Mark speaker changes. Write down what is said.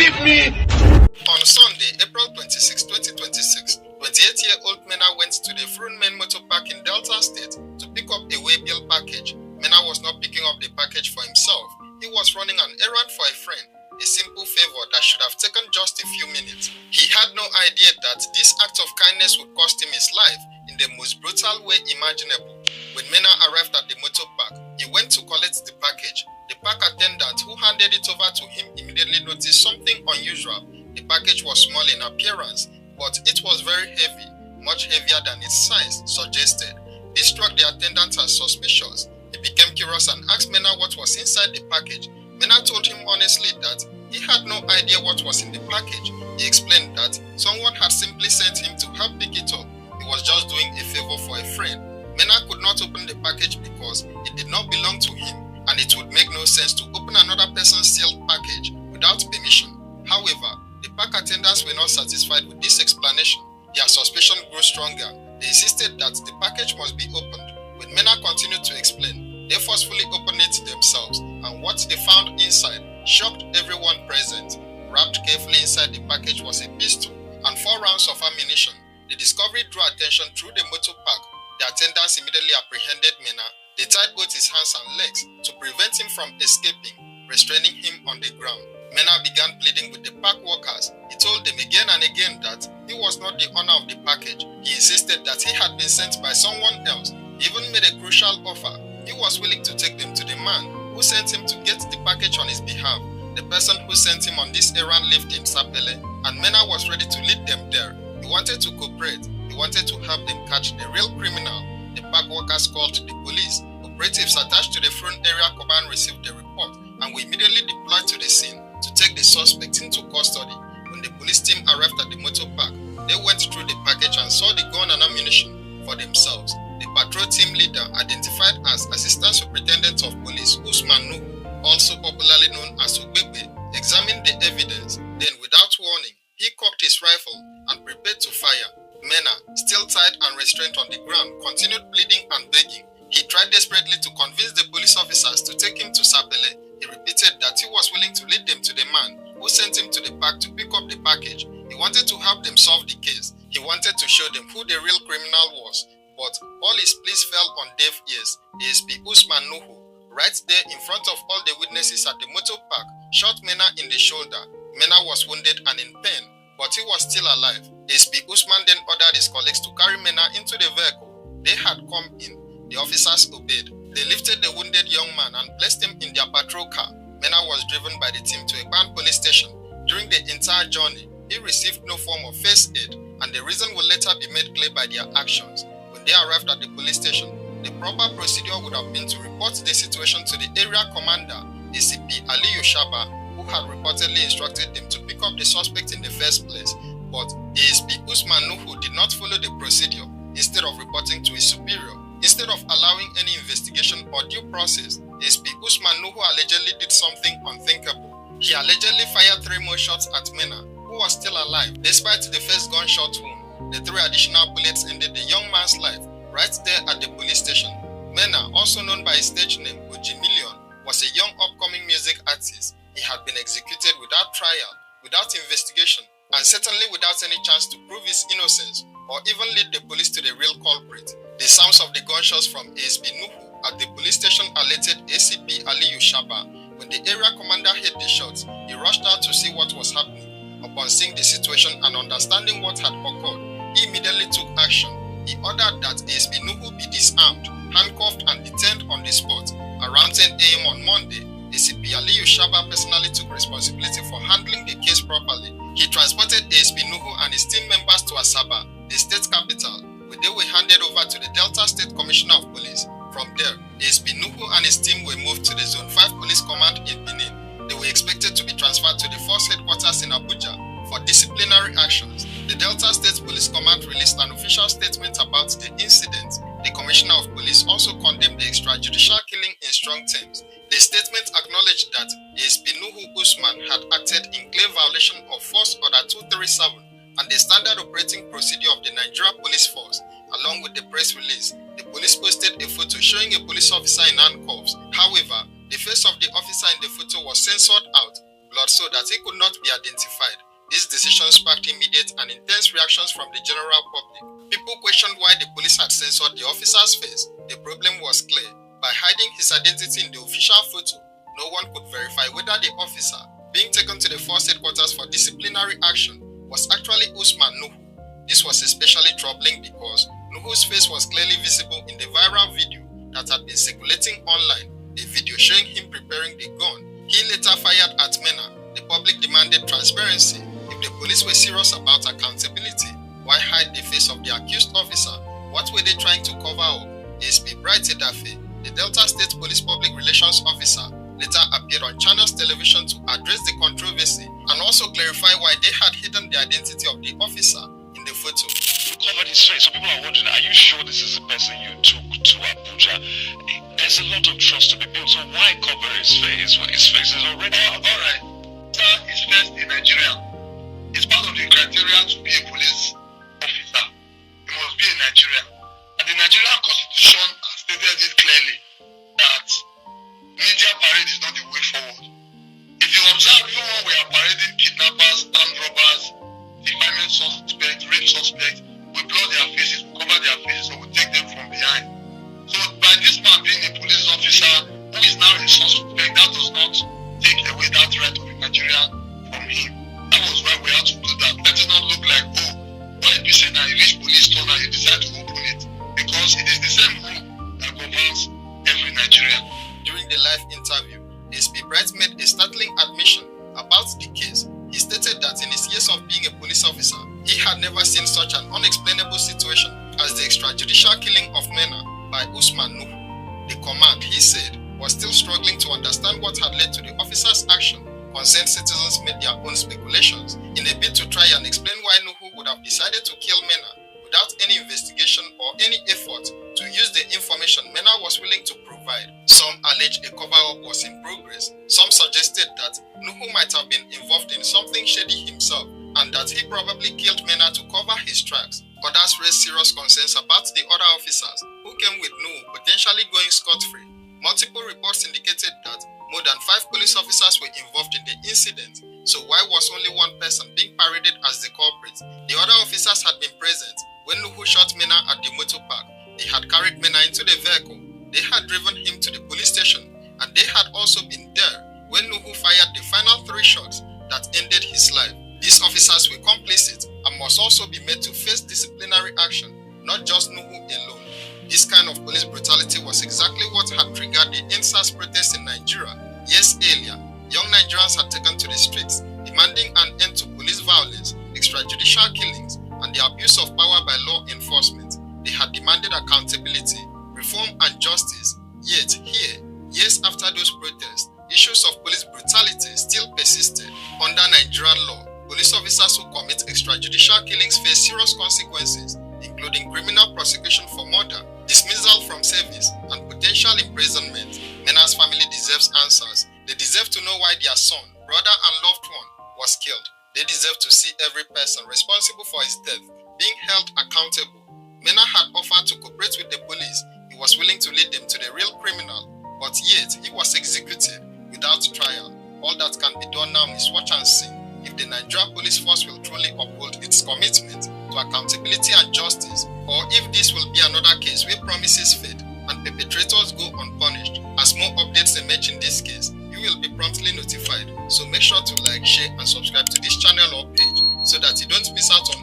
Speaker 1: Leave me!
Speaker 2: On Sunday, April 26, 2026, 28-year-old Mena went to the Frunmen Motor Park in Delta State to pick up a waybill package. Mena was not picking up the package for himself. He was running an errand for a friend, a simple favor that should have taken just a few minutes. He had no idea that this act of kindness would cost him his life in the most brutal way imaginable. When Mena arrived at the motor park, he went to collect the package. The park attendant who handed it over to him immediately noticed something unusual. The package was small in appearance, but it was very heavy, much heavier than its size suggested. This struck the attendant as suspicious. He became curious and asked Mena what was inside the package. Mena told him honestly that he had no idea what was in the package. He explained that someone had simply sent him to help pick it up. He was just doing a favor for a friend. Mena could not open the package because it did not belong to him, and it would make no sense to open another person's sealed package without permission. However, the park attendants were not satisfied with this explanation. Their suspicion grew stronger. They insisted that the package must be opened. When Mena continued to explain, they forcefully opened it themselves, and what they found inside shocked everyone present. Wrapped carefully inside the package was a pistol and 4 rounds of ammunition. The discovery drew attention through the motor park. The attendants immediately apprehended Mena. They tied both his hands and legs to prevent him from escaping, restraining him on the ground. Mena began pleading with the park workers. He told them again and again that he was not the owner of the package. He insisted that he had been sent by someone else. He even made a crucial offer. He was willing to take them to the man who sent him to get the package on his behalf. The person who sent him on this errand lived in Sapele, and Mena was ready to lead them there. He wanted to cooperate. He wanted to help them catch the real criminal. The park workers called the police. Operatives attached to the front area command received the report and were immediately deployed to the scene to take the suspect into custody. When the police team arrived at the motor park, they went through the package and saw the gun and ammunition for themselves. The patrol team leader, identified as Assistant Superintendent of Police Usman Nuhu, also popularly known as Ubebe, examined the evidence. Then, without warning, he cocked his rifle and prepared to fire. Mena, still tied and restrained on the ground, continued pleading and begging. He tried desperately to convince the police officers to take him to Sapele. He repeated that he was willing to lead them to the man who sent him to the park to pick up the package. He wanted to help them solve the case. He wanted to show them who the real criminal was. But all his pleas fell on deaf ears. ASP Usman Nuhu, right there in front of all the witnesses at the motor park, shot Mena in the shoulder. Mena was wounded and in pain, but he was still alive. ASP Usman then ordered his colleagues to carry Mena into the vehicle. They had come in. The officers obeyed. They lifted the wounded young man and placed him in their patrol car. Mena was driven by the team to Ekpan police station. During the entire journey, he received no form of first aid, and the reason will later be made clear by their actions. When they arrived at the police station, the proper procedure would have been to report the situation to the area commander, ACP Aliyu Shaba, who had reportedly instructed them to pick up the suspect in the first place. But ASP Usman Nuhu did not follow the procedure. Instead of reporting to his superior, instead of allowing any investigation or due process, ASP Usman Nuhu allegedly did something unthinkable. He allegedly fired 3 more shots at Mena, who was still alive. Despite the first gunshot wound, the 3 additional bullets ended the young man's life right there at the police station. Mena, also known by his stage name Oji Million, was a young upcoming music artist. He had been executed without trial, without investigation, and certainly without any chance to prove his innocence or even lead the police to the real culprit. The sounds of the gunshots from ASP Nuhu at the police station alerted ACP Aliyu Shaba. When the area commander heard the shots, he rushed out to see what was happening. Upon seeing the situation and understanding what had occurred, he immediately took action. He ordered that ASP Nuhu be disarmed, handcuffed and detained on the spot. Around 10 a.m. on Monday, ACP Aliyu Shaba personally took responsibility for handling the case properly. He transported ASP Nuhu and his team members to Asaba, the state capital, where they were handed over to the Delta State Commissioner of Police. From there, ASP Nuhu and his team were moved to the Zone 5 Police Command in Benin. They were expected to be transferred to the force headquarters in Abuja for disciplinary actions. The Delta State Police Command released an official statement about the incident. The Commissioner of Police also condemned the extrajudicial killing in strong terms. The statement acknowledged that ASP Nuhu Usman had acted in clear violation of Force Order 237 and the standard operating procedure of the Nigeria Police Force. Along with the press release, the police posted a photo showing a police officer in handcuffs. However, the face of the officer in the photo was censored out. blood so that he could not be identified. This decision sparked immediate and intense reactions from the general public. People questioned why the police had censored the officer's face. The problem was clear. By hiding his identity in the official photo, no one could verify whether the officer being taken to the force headquarters for disciplinary action was actually Usman Nuhu. This was especially troubling because Nuhu's face was clearly visible in the viral video that had been circulating online, a video showing him preparing the gun he later fired at Mena. The public demanded transparency. If the police were serious about accountability, why hide the face of the accused officer? What were they trying to cover up? ASP Bright Edafe, the Delta State Police Public Relations Officer, later appeared on Channels Television to address the controversy and also clarify why they had hidden the identity of the officer in the photo.
Speaker 1: You covered his face, so people are wondering, are you sure this is the person you took to Abuja? There's a lot of trust to be built, so why cover his face when his face is already out there?
Speaker 3: Alright, sir is first in Nigeria. It's part of the criteria to be a police officer. You must be in Nigeria. And the Nigerian Constitution has stated it clearly that media parade is not the way forward. If you observe, even when we are parading kidnappers, armed robbers, defaming suspects, rape suspects, we blur their faces, we cover their faces, so we take them from behind. So by this man being a police officer who is now a suspect, that does not take away that right of a Nigerian from him. That was why we had to do that. Let it not look like, oh, why you say now you reach police tunnel, you decide to open it. Because it is the same rule that governs every Nigerian.
Speaker 2: During the live interview, ASP Bright made a startling admission about the case. He stated that in his years of being a police officer, he had never seen such an unexplainable situation as the extrajudicial killing of Mena by Usman Nuhu. The command, he said, was still struggling to understand what had led to the officer's action. Concerned citizens made their own speculations in a bid to try and explain why Nuhu would have decided to kill Mena without any investigation or any effort to use the information Mena was willing to provide. Some alleged a cover-up was in progress. Some suggested that Nuhu might have been involved in something shady himself and that he probably killed Mena to cover his tracks. Others raised serious concerns about the other officers who came with Nuhu potentially going scot-free. Multiple reports indicated that more than 5 police officers were involved in the incident, so why was only one person being paraded as the culprit? The other officers had been present when Nuhu shot Mena at the motor park. They had carried Mena into the vehicle. They had driven him to the police station, and they had also been there when Nuhu fired the final 3 shots that ended his life. These officers were complicit and must also be made to face disciplinary action, not just Nuhu alone. This kind of police brutality was exactly what had triggered the EndSARS protests in Nigeria. Years earlier, young Nigerians had taken to the streets, demanding an end to police violence, extrajudicial killings, and the abuse of power by law enforcement. They had demanded accountability, reform, and justice. Yet here, years after those protests, issues of police brutality still persisted. Under Nigerian law, police officers who commit extrajudicial killings face serious consequences, including criminal prosecution for murder, dismissal from service, and potential imprisonment. Mena's family deserves answers. They deserve to know why their son, brother, and loved one was killed. They deserve to see every person responsible for his death being held accountable. Mena had offered to cooperate with the police. He was willing to lead them to the real criminal, but yet he was executed without trial. All that can be done now is watch and see if the Nigeria Police Force will truly uphold its commitment to accountability and justice, or if this will be another case where promises fade and perpetrators go unpunished. As more updates emerge in this case, you will be promptly notified. So make sure to like, share, and subscribe to this channel or page so that you don't miss out on